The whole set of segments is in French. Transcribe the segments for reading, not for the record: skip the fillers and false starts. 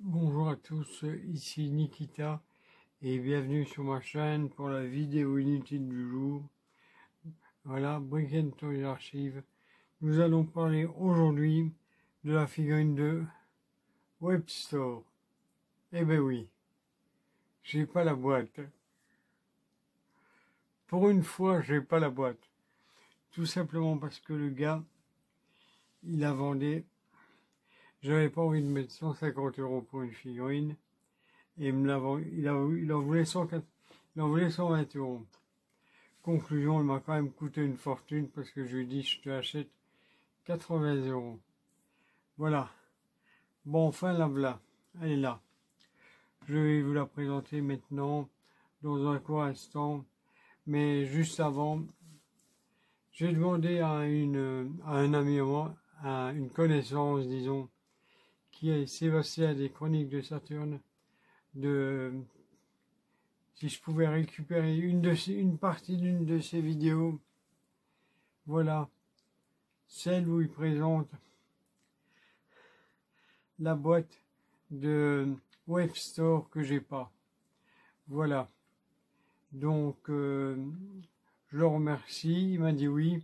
Bonjour à tous, ici Nikita et bienvenue sur ma chaîne pour la vidéo inutile du jour. Voilà, Brick and Toys Archive. Nous allons parler aujourd'hui de la figurine de Webstore. Eh ben oui, j'ai pas la boîte. Pour une fois, j'ai pas la boîte. Tout simplement parce que le gars, il a vendu. J'avais pas envie de mettre 150 € pour une figurine. Et il en voulait 120 €. Conclusion, il m'a quand même coûté une fortune parce que je lui ai dit je te l'achète 80 €. Voilà. Bon, enfin la voilà. Elle est là. Je vais vous la présenter maintenant dans un court instant. Mais juste avant, j'ai demandé à un ami à moi, à une connaissance, disons, qui est Sébastien des Chroniques de Saturne, si je pouvais récupérer une partie d'une de ses vidéos. Voilà, celle où il présente la boîte de Webstore que j'ai pas. Voilà, donc je le remercie, il m'a dit oui,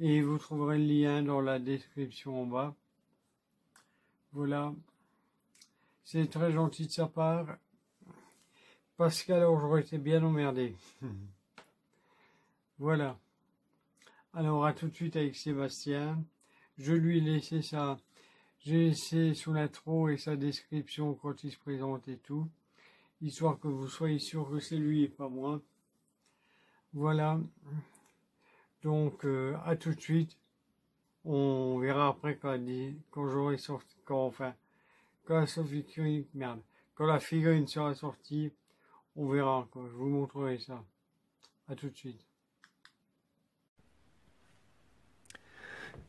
et vous trouverez le lien dans la description en bas. Voilà, c'est très gentil de sa part, parce qu'alors j'aurais été bien emmerdé. Voilà. Alors à tout de suite avec Sébastien. Je lui ai laissé ça. J'ai laissé son intro et sa description quand il se présente et tout, histoire que vous soyez sûr que c'est lui et pas moi. Voilà. Donc à tout de suite. On verra après quand j'aurai sorti, quand la figurine sera sortie, on verra, quoi. Je vous montrerai ça. À tout de suite.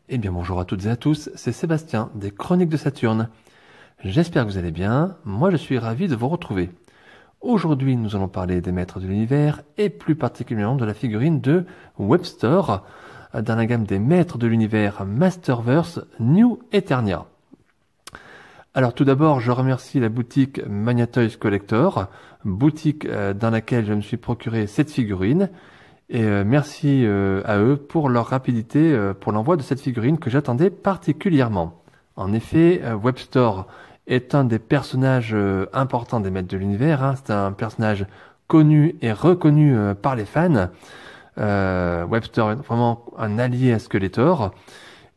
Eh bien bonjour à toutes et à tous, c'est Sébastien des Chroniques de Saturne. J'espère que vous allez bien, moi je suis ravi de vous retrouver. Aujourd'hui nous allons parler des maîtres de l'univers et plus particulièrement de la figurine de Webstore dans la gamme des maîtres de l'univers Masterverse New Eternia. Alors tout d'abord je remercie la boutique Mania Toys Collector, boutique dans laquelle je me suis procuré cette figurine. Et merci à eux pour leur rapidité pour l'envoi de cette figurine que j'attendais particulièrement. En effet, Webstore est un des personnages importants des maîtres de l'univers. Hein. C'est un personnage connu et reconnu par les fans. Webstore est vraiment un allié à Skeletor.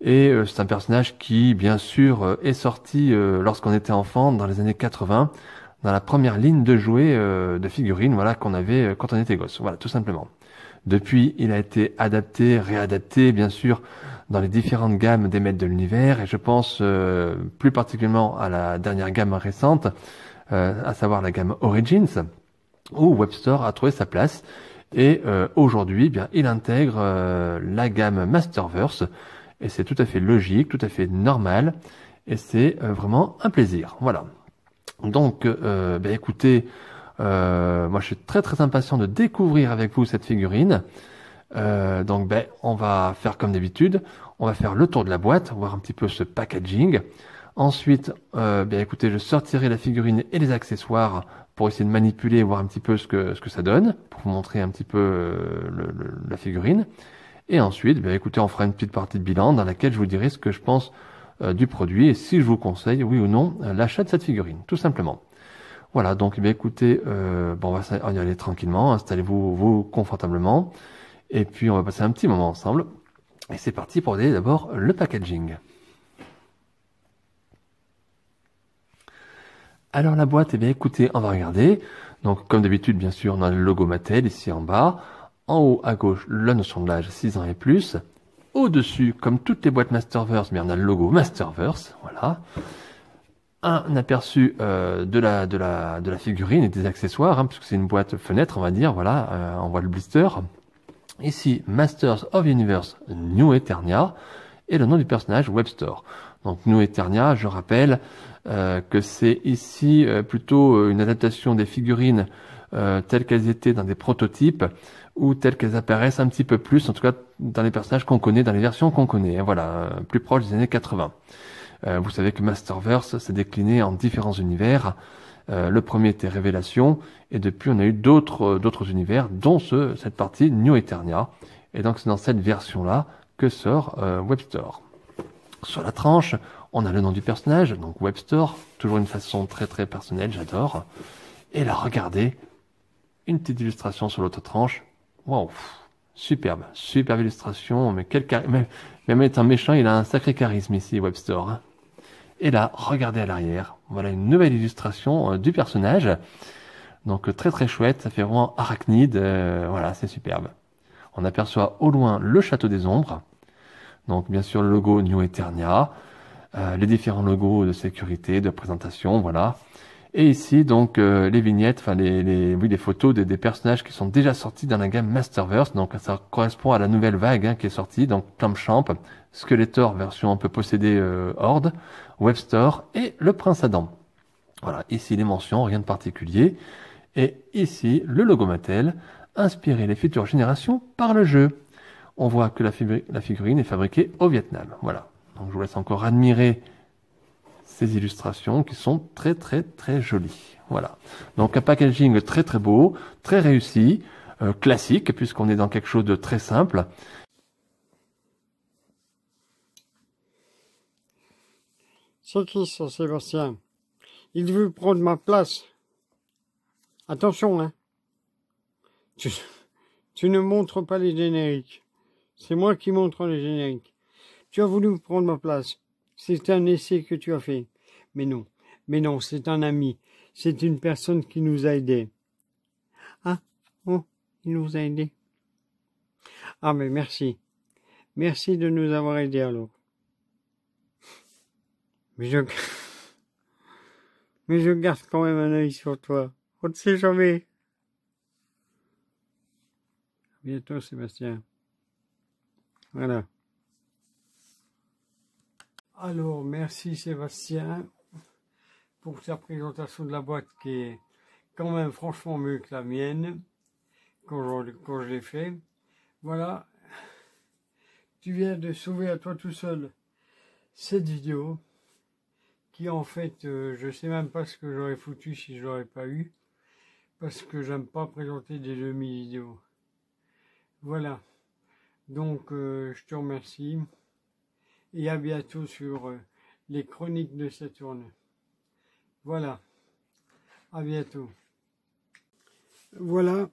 Et c'est un personnage qui, bien sûr, est sorti lorsqu'on était enfant, dans les années 80, dans la première ligne de jouets de figurines, voilà, qu'on avait quand on était gosse. Voilà, tout simplement. Depuis, il a été adapté, réadapté, bien sûr, dans les différentes gammes des maîtres de l'univers, et je pense plus particulièrement à la dernière gamme récente, à savoir la gamme Origins, où Webstore a trouvé sa place, et aujourd'hui, bien, il intègre la gamme Masterverse, et c'est tout à fait logique, tout à fait normal, et c'est vraiment un plaisir. Voilà. Donc, écoutez, moi je suis très très impatient de découvrir avec vous cette figurine. Donc on va faire comme d'habitude, on va faire le tour de la boîte, voir un petit peu ce packaging. Ensuite, écoutez, je sortirai la figurine et les accessoires pour essayer de manipuler, voir un petit peu ce que ça donne, pour vous montrer un petit peu la figurine. Et ensuite, écoutez, on fera une petite partie de bilan dans laquelle je vous dirai ce que je pense du produit et si je vous conseille, oui ou non, l'achat de cette figurine, tout simplement. Voilà, donc écoutez, on va y aller tranquillement, installez-vous confortablement, et puis on va passer un petit moment ensemble. Et c'est parti pour regarder d'abord le packaging. Alors la boîte, écoutez, on va regarder. Donc comme d'habitude, bien sûr, on a le logo Mattel ici en bas. En haut à gauche, la notion de l'âge 6 ans et plus. Au-dessus, comme toutes les boîtes Masterverse, on a le logo Masterverse, voilà. Un aperçu de la figurine et des accessoires, hein, puisque c'est une boîte fenêtre, on va dire, voilà, on voit le blister. Ici, Masters of Universe New Eternia, et le nom du personnage Webstore. Donc New Eternia, je rappelle que c'est ici plutôt une adaptation des figurines telles qu'elles étaient dans des prototypes, ou telles qu'elles apparaissent un petit peu plus, en tout cas dans les personnages qu'on connaît, dans les versions qu'on connaît, hein, voilà, plus proches des années 80. Vous savez que Masterverse s'est décliné en différents univers. Le premier était Révélation, et depuis on a eu d'autres univers, dont cette partie New Eternia. Et donc c'est dans cette version-là que sort Webstore. Sur la tranche, on a le nom du personnage, donc Webstore, toujours une façon très très personnelle, j'adore. Et là, regardez, une petite illustration sur l'autre tranche. Waouh, superbe, superbe illustration, mais même étant méchant, il a un sacré charisme ici, Webstore. Hein. Et là, regardez à l'arrière, voilà une nouvelle illustration du personnage. Donc très très chouette, ça fait vraiment arachnide, voilà, c'est superbe. On aperçoit au loin le château des ombres. Donc bien sûr le logo New Eternia, les différents logos de sécurité, de présentation, voilà. Et ici donc les vignettes, enfin les photos des personnages qui sont déjà sortis dans la gamme Masterverse. Donc ça correspond à la nouvelle vague hein, qui est sortie, donc Clampchamp, Skeletor version un peu possédée Horde, Webstore et le Prince Adam. Voilà, ici les mentions, rien de particulier. Et ici le logo Mattel, inspirer les futures générations par le jeu. On voit que la figurine est fabriquée au Vietnam. Voilà. Donc je vous laisse encore admirer ces illustrations qui sont très très très jolies. Voilà. Donc un packaging très très beau, très réussi, classique puisqu'on est dans quelque chose de très simple. C'est qui ça, Sébastien? Il veut prendre ma place. Attention, hein. Tu ne montres pas les génériques. C'est moi qui montre les génériques. Tu as voulu prendre ma place. C'est un essai que tu as fait. Mais non, c'est un ami. C'est une personne qui nous a aidés. Ah, oh, il nous a aidés. Ah, mais merci. Merci de nous avoir aidés alors. Mais je garde quand même un œil sur toi. On ne sait jamais. À bientôt, Sébastien. Voilà. Alors, merci Sébastien pour ta présentation de la boîte qui est quand même franchement mieux que la mienne quand je l'ai fait. Voilà. Tu viens de sauver à toi tout seul cette vidéo qui en fait, je sais même pas ce que j'aurais foutu si je l'aurais pas eu parce que j'aime pas présenter des demi-vidéos. Voilà. Donc, je te remercie. Et à bientôt sur les chroniques de Saturne. Voilà, à bientôt. Voilà,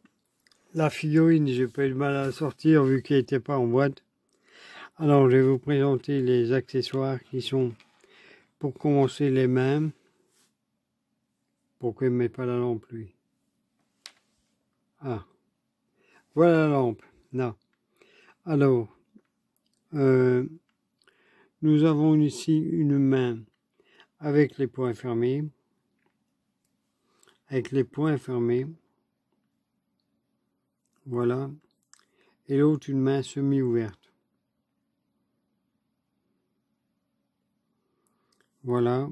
la figurine, j'ai pas eu de mal à la sortir vu qu'elle n'était pas en boîte. Alors, je vais vous présenter les accessoires qui sont, pour commencer, les mains. Pourquoi il ne met pas la lampe, lui? Ah, voilà la lampe, là. Alors, nous avons ici une main avec les poings fermés. Voilà. Et l'autre, une main semi-ouverte. Voilà.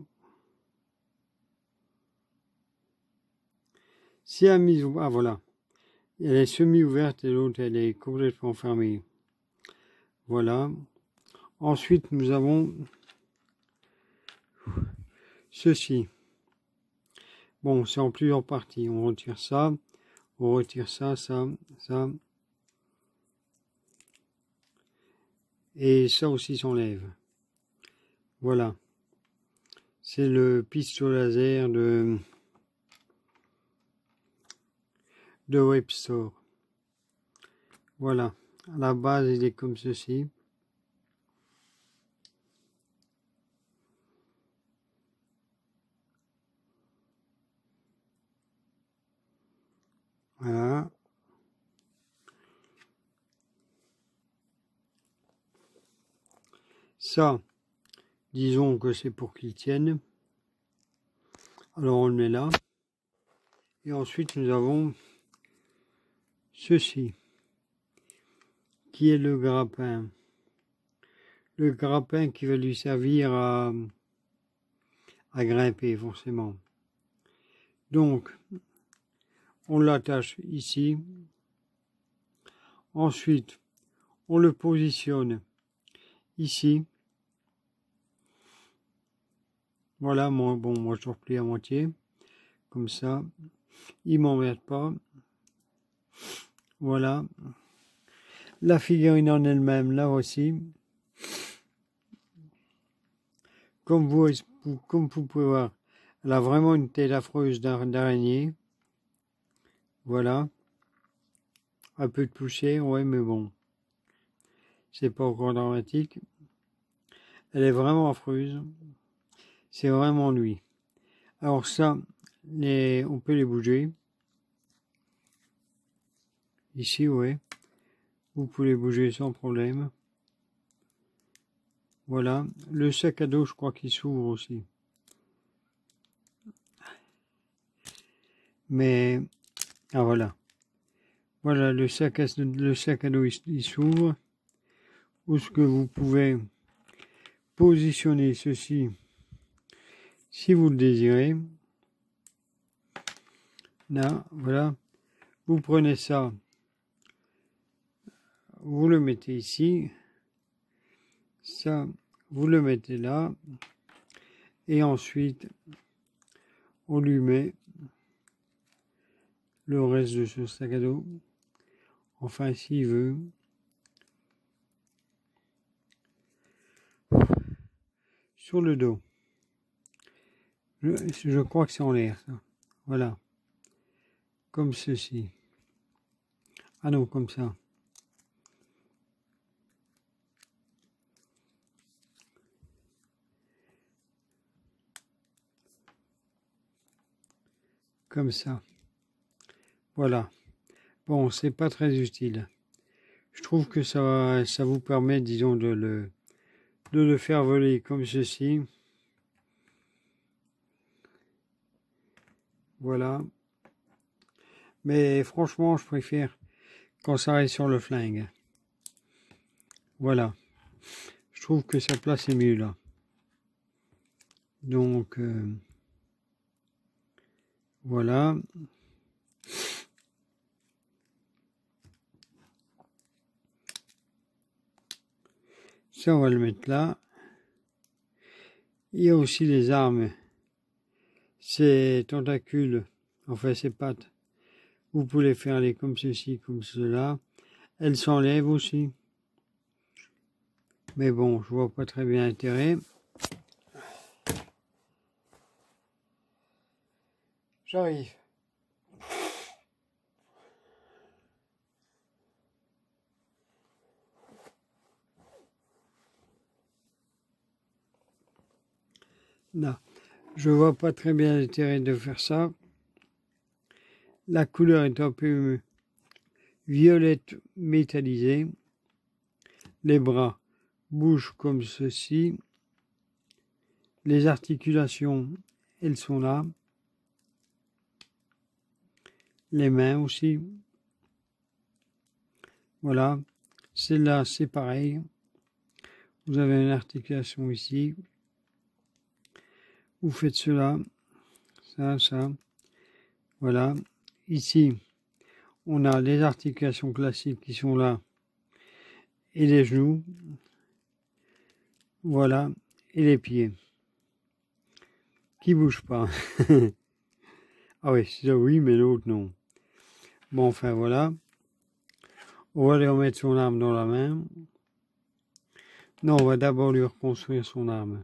Si elle mise, ah voilà. Elle est semi-ouverte et l'autre, elle est complètement fermée. Voilà. Ensuite, nous avons ceci. Bon, c'est en plusieurs parties. On retire ça, ça. Et ça aussi s'enlève. Voilà. C'est le pistolet laser de Webstore. Voilà. À la base, il est comme ceci. Voilà. Ça, disons que c'est pour qu'il tienne. Alors on le met là. Et ensuite nous avons ceci, qui est le grappin. Le grappin qui va lui servir à grimper forcément. Donc, on l'attache ici. Ensuite, on le positionne ici. Voilà, moi je replie à moitié. Comme ça. Il m'emmerde pas. Voilà. La figurine en elle-même, là aussi. Comme vous pouvez voir, elle a vraiment une tête affreuse d'araignée. Voilà. Un peu de poussière, ouais, mais bon. C'est pas encore dramatique. Elle est vraiment affreuse. C'est vraiment lui. Alors ça, on peut les bouger. Ici, ouais. Vous pouvez les bouger sans problème. Voilà. Le sac à dos, je crois qu'il s'ouvre aussi. Mais, ah voilà. Voilà, le sac à dos, il s'ouvre. Ou ce que vous pouvez positionner ceci, si vous le désirez. Là, voilà. Vous prenez ça. Vous le mettez ici. Ça, vous le mettez là. Et ensuite, on lui met le reste de ce sac à dos. Enfin, s'il veut. Sur le dos. Je crois que c'est en l'air, ça. Voilà. Comme ceci. Ah non, comme ça. Comme ça. Voilà. Bon, c'est pas très utile. Je trouve que ça vous permet, disons, de le faire voler comme ceci. Voilà. Mais franchement, je préfère quand ça reste sur le flingue. Voilà. Je trouve que sa place est mieux là. Donc, voilà. Ça, on va le mettre là. Il y a aussi les armes. Ces tentacules, enfin ces pattes. Vous pouvez les faire aller comme ceci, comme cela. Elles s'enlèvent aussi. Mais bon, je vois pas très bien l'intérêt. J'arrive. Là, je vois pas très bien l'intérêt de faire ça. La couleur est un peu violette métallisée. Les bras bougent comme ceci. Les articulations, elles sont là. Les mains aussi. Voilà. Celle-là, c'est pareil. Vous avez une articulation ici. Vous faites cela. Ça. Voilà. Ici, on a les articulations classiques qui sont là. Et les genoux. Voilà. Et les pieds. Qui bougent pas. Ah oui, ça oui, mais l'autre non. Bon, enfin voilà. On va lui remettre son arme dans la main. Non, on va d'abord lui reconstruire son arme.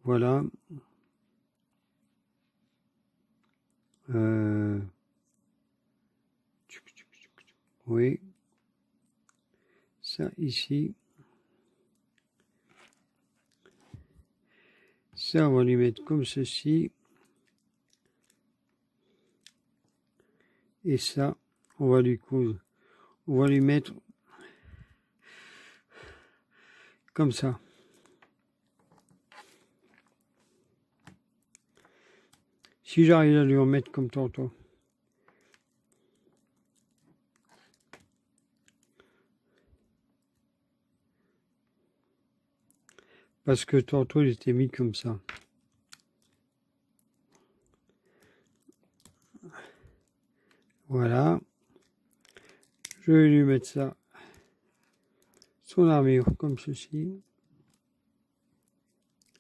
Voilà. Oui. Ça ici. Ça, on va lui mettre comme ceci. Et ça, on va lui coudre. On va lui mettre comme ça. Si j'arrive à lui remettre comme tantôt. Parce que tantôt, il était mis comme ça. Voilà. Je vais lui mettre ça. Son armure comme ceci.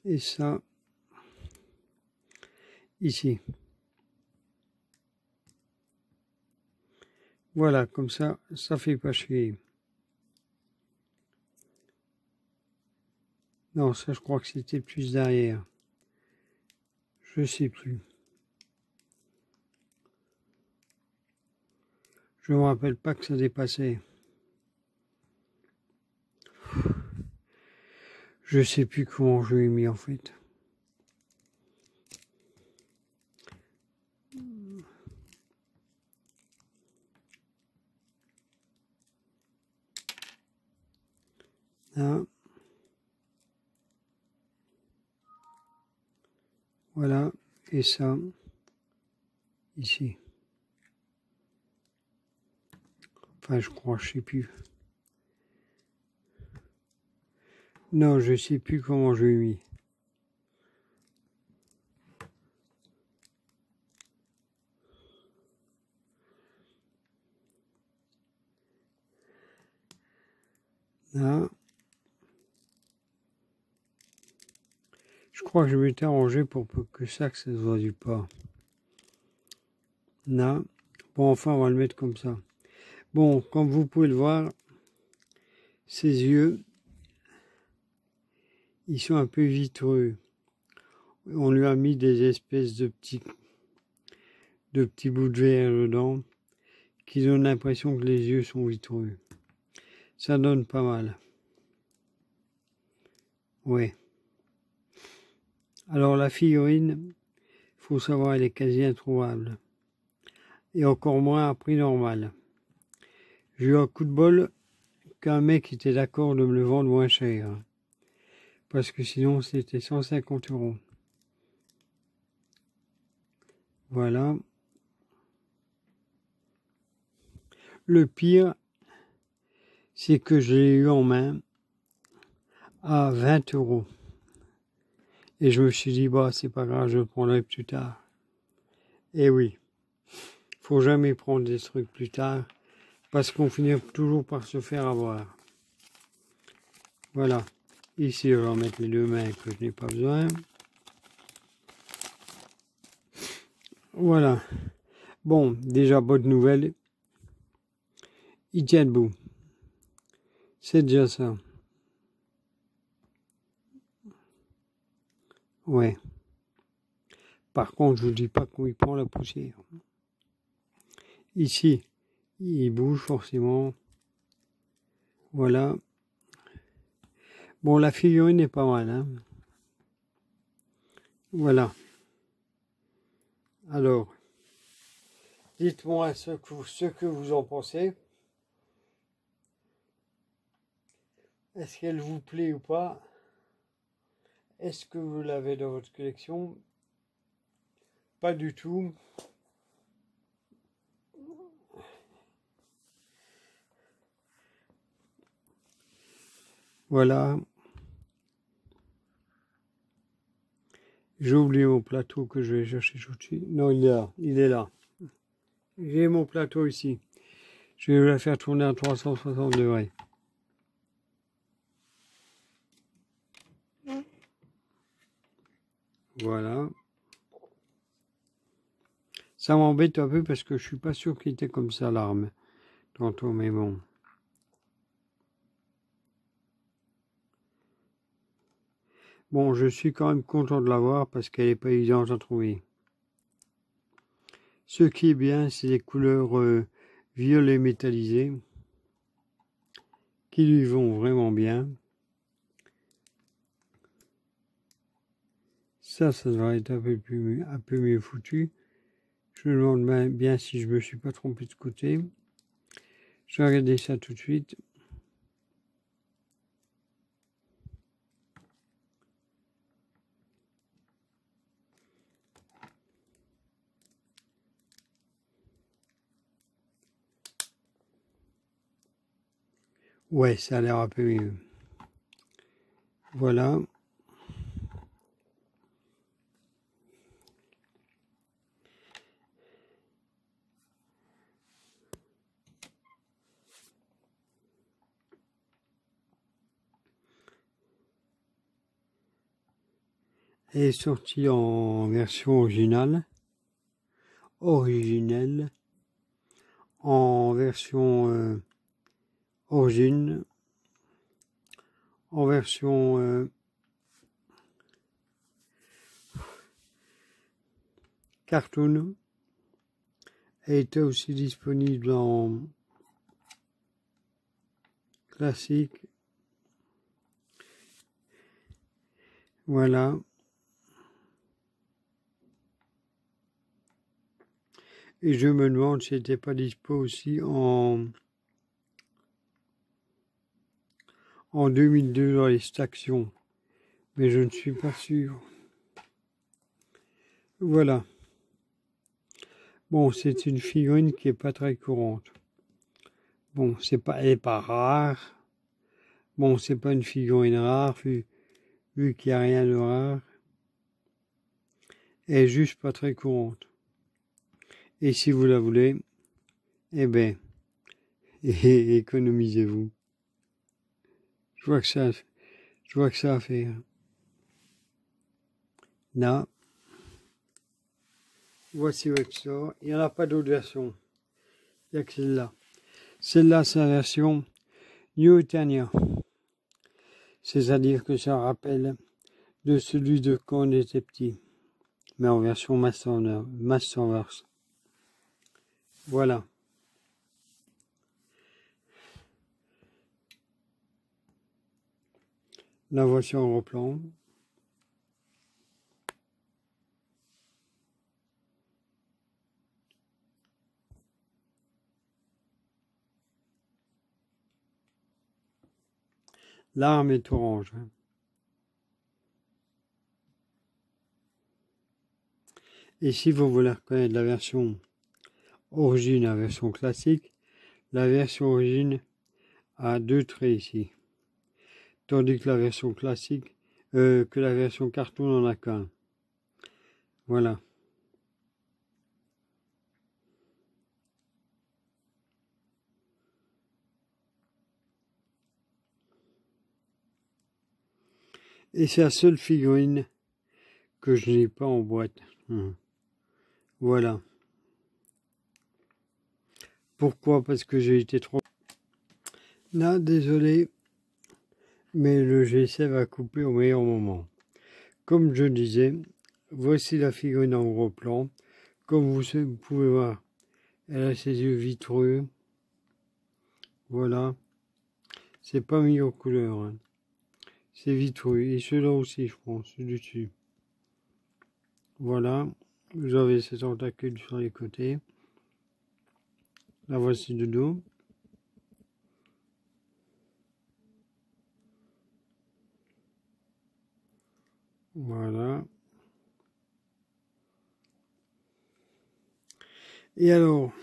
et ça ici. Voilà, comme ça fait pas chier. Non, ça je crois que c'était plus derrière. Je sais plus. Je me rappelle pas que ça dépassait. Je sais plus comment je l'ai mis en fait. Là. Voilà, et ça, ici. Enfin, je crois, je sais plus. Non, je sais plus comment je l'ai mis. Là. Je crois que je m'étais arrangé pour que ça se voit du pas. Là. Bon, enfin, on va le mettre comme ça. Bon, comme vous pouvez le voir, ses yeux, ils sont un peu vitreux. On lui a mis des espèces de petits bouts de verre dedans qui donnent l'impression que les yeux sont vitreux. Ça donne pas mal. Ouais. Alors la figurine, faut savoir, elle est quasi introuvable. Et encore moins à prix normal. J'ai eu un coup de bol qu'un mec était d'accord de me le vendre moins cher. Parce que sinon c'était 150 €. Voilà. Le pire, c'est que je l'ai eu en main à 20 €. Et je me suis dit, bah, c'est pas grave, je le prendrai plus tard. Et oui, faut jamais prendre des trucs plus tard, parce qu'on finit toujours par se faire avoir. Voilà. Ici, je vais remettre les deux mains que je n'ai pas besoin. Voilà. Bon, déjà, bonne nouvelle. Il tient debout. C'est déjà ça. Ouais. Par contre, je ne vous dis pas qu'on y prend la poussière. Ici, il bouge forcément. Voilà. Bon, la figurine est pas mal, hein. Voilà. Alors, dites-moi ce que vous en pensez. Est-ce qu'elle vous plaît ou pas? Est-ce que vous l'avez dans votre collection? Pas du tout. Voilà. J'ai oublié mon plateau que je vais chercher tout de suite. Non, il est là. Il est là. J'ai mon plateau ici. Je vais la faire tourner à 360 degrés. Voilà. Ça m'embête un peu parce que je suis pas sûr qu'il était comme ça l'arme tantôt, mais bon. Bon, je suis quand même content de l'avoir parce qu'elle n'est pas évidente à trouver. Ce qui est bien, c'est les couleurs violet métallisées qui lui vont vraiment bien. Ça devrait être un peu mieux foutu. Je me demande bien si je me suis pas trompé de côté. Je vais regarder ça tout de suite. Ouais, ça a l'air un peu mieux. Voilà. Elle est sortie en version originelle, en version origine, en version cartoon. Elle était aussi disponible en classique. Voilà. Et je me demande si elle n'était pas dispo aussi en 2002 dans les stations. Mais je ne suis pas sûr. Voilà. Bon, c'est une figurine qui est pas très courante. Bon, elle est pas rare. Bon, c'est pas une figurine rare, vu qu'il n'y a rien de rare. Elle est juste pas très courante. Et si vous la voulez, eh ben, économisez-vous. Je vois que ça a fait. Là, voici votre sort. Il n'y en a pas d'autre version. Il n'y a que celle-là. Celle-là, c'est la version New Eternia. C'est-à-dire que ça rappelle de celui de quand on était petit. Mais en version Masterverse. Voilà. La voici en replan. L'arme est orange. Et si vous voulez reconnaître la version origine, la version classique, la version origine a 2 traits ici. Tandis que la version classique, que la version cartoon n'en a qu'un. Voilà. Et c'est la seule figurine que je n'ai pas en boîte. Voilà. Pourquoi? Parce que j'ai été trop... Là, désolé, mais le G7 va couper au meilleur moment. Comme je disais, voici la figurine en gros plan. Comme vous pouvez voir, elle a ses yeux vitreux. Voilà. C'est pas mis aux couleurs. Hein. C'est vitreux. Et ceux-là aussi, je pense, ceux du dessus. Voilà. Vous avez ces tentacules sur les côtés. La voici de dos. Voilà. Et alors,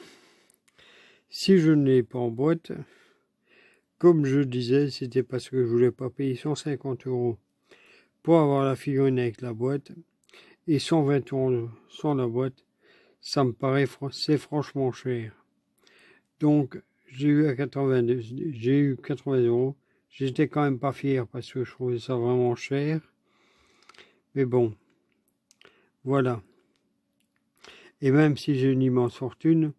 si je ne l'ai pas en boîte, comme je disais, c'était parce que je voulais pas payer 150 € pour avoir la figurine avec la boîte et 120 € sans la boîte. Ça me paraît, c'est franchement cher. Donc, j'ai eu 80 €. J'étais quand même pas fier parce que je trouvais ça vraiment cher. Mais bon, voilà. Et même si j'ai une immense fortune,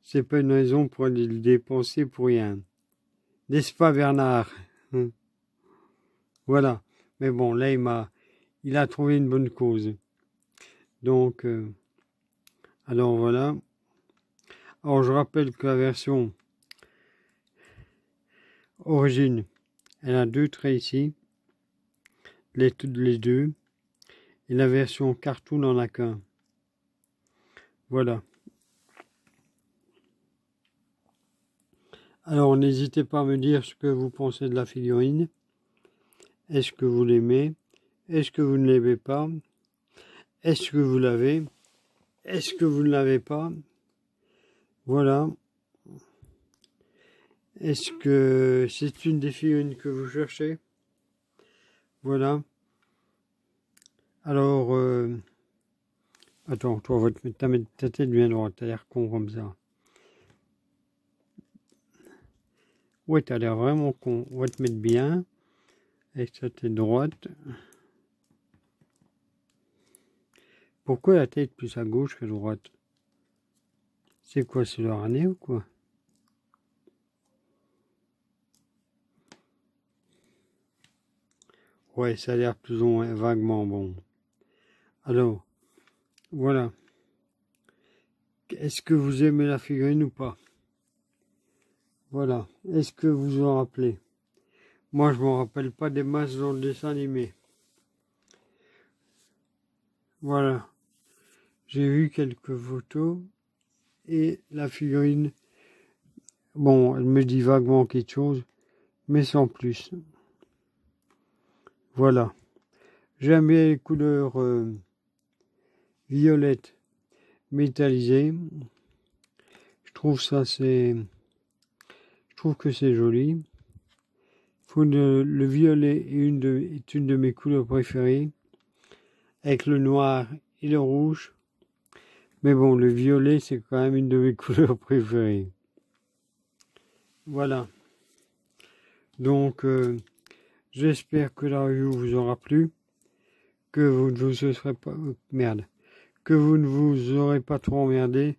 c'est pas une raison pour aller le dépenser pour rien. N'est-ce pas, Bernard? Voilà. Mais bon, là, il a trouvé une bonne cause. Donc, alors voilà. Alors, je rappelle que la version origine, elle a 2 traits ici. Les deux. Et la version cartoon n'en a qu'un. Voilà. Alors, n'hésitez pas à me dire ce que vous pensez de la figurine. Est-ce que vous l'aimez? Est-ce que vous ne l'aimez pas? Est-ce que vous l'avez? Est-ce que vous ne l'avez pas? Voilà. Est-ce que c'est une des figurines que vous cherchez? Voilà. Alors, attends, toi, on va te mettre ta tête bien droite, t'as l'air con comme ça. Ouais, t'as l'air vraiment con. On va te mettre bien, avec ta tête droite. Pourquoi la tête plus à gauche qu'à droite? C'est quoi, c'est leur année ou quoi? Ouais, ça a l'air plus ou moins vaguement bon. Alors, voilà. Est-ce que vous aimez la figurine ou pas? Voilà. Est-ce que vous vous en rappelez? Moi, je m'en rappelle pas des masses dans le dessin animé. Voilà. J'ai vu quelques photos et la figurine, bon, elle me dit vaguement quelque chose, mais sans plus. Voilà. J'aime bien les couleurs violettes métallisées. Je trouve que c'est joli. Le violet est une de mes couleurs préférées, avec le noir et le rouge. Mais bon, le violet, c'est quand même une de mes couleurs préférées. Voilà. Donc, j'espère que la review vous aura plu, que vous ne vous serez pas... que vous ne vous aurez pas trop emmerdé,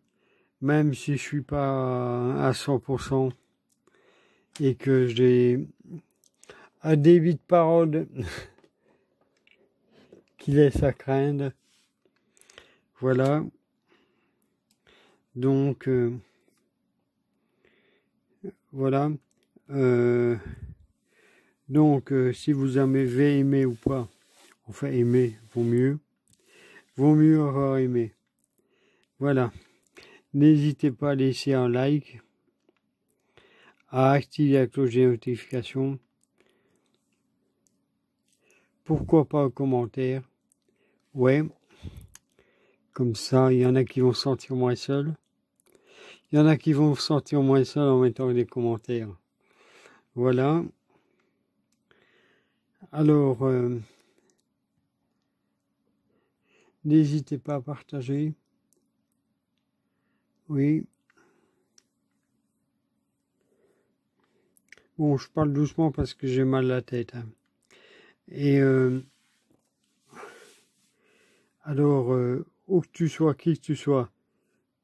même si je suis pas à 100%, et que j'ai un débit de parole qui laisse à craindre. Voilà. Donc, voilà. Donc, si vous avez aimé ou pas, enfin aimer, vaut mieux avoir aimé. Voilà. N'hésitez pas à laisser un like, à activer la cloche des notifications. Pourquoi pas un commentaire? Ouais. Comme ça, il y en a qui vont se sentir moins seuls. Il y en a qui vont se sentir moins seuls en mettant des commentaires. Voilà. Alors, n'hésitez pas à partager. Oui. Bon, je parle doucement parce que j'ai mal à la tête. Hein. Et alors, où que tu sois, qui que tu sois,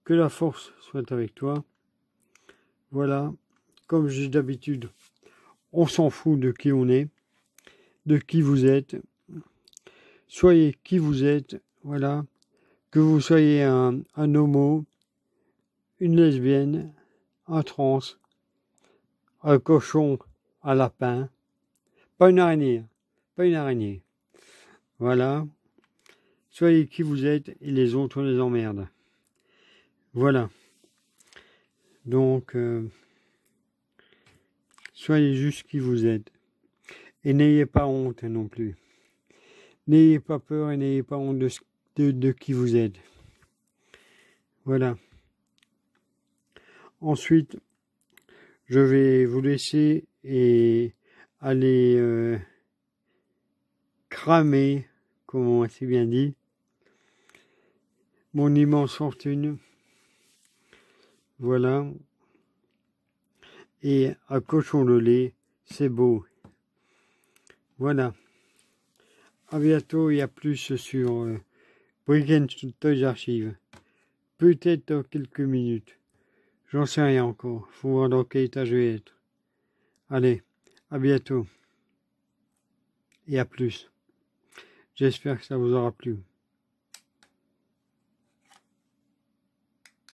que la force soit avec toi. Voilà. Comme j'ai d'habitude, on s'en fout de qui on est, de qui vous êtes. Soyez qui vous êtes. Voilà. Que vous soyez un homo, une lesbienne, un trans, un cochon, un lapin. Pas une araignée. Pas une araignée. Voilà. Soyez qui vous êtes et les autres, on les emmerde. Voilà. Donc, soyez juste qui vous êtes. Et n'ayez pas honte non plus. N'ayez pas peur et n'ayez pas honte de qui vous êtes. Voilà. Ensuite, je vais vous laisser et aller cramer, comme on s'est bien dit, mon immense fortune. Voilà. Et un cochon de lait, c'est beau. Voilà. À bientôt et à plus sur Brick Toys Archive. Peut-être dans quelques minutes. J'en sais rien encore. Faut voir dans quel état je vais être. Allez, à bientôt. Et à plus. J'espère que ça vous aura plu.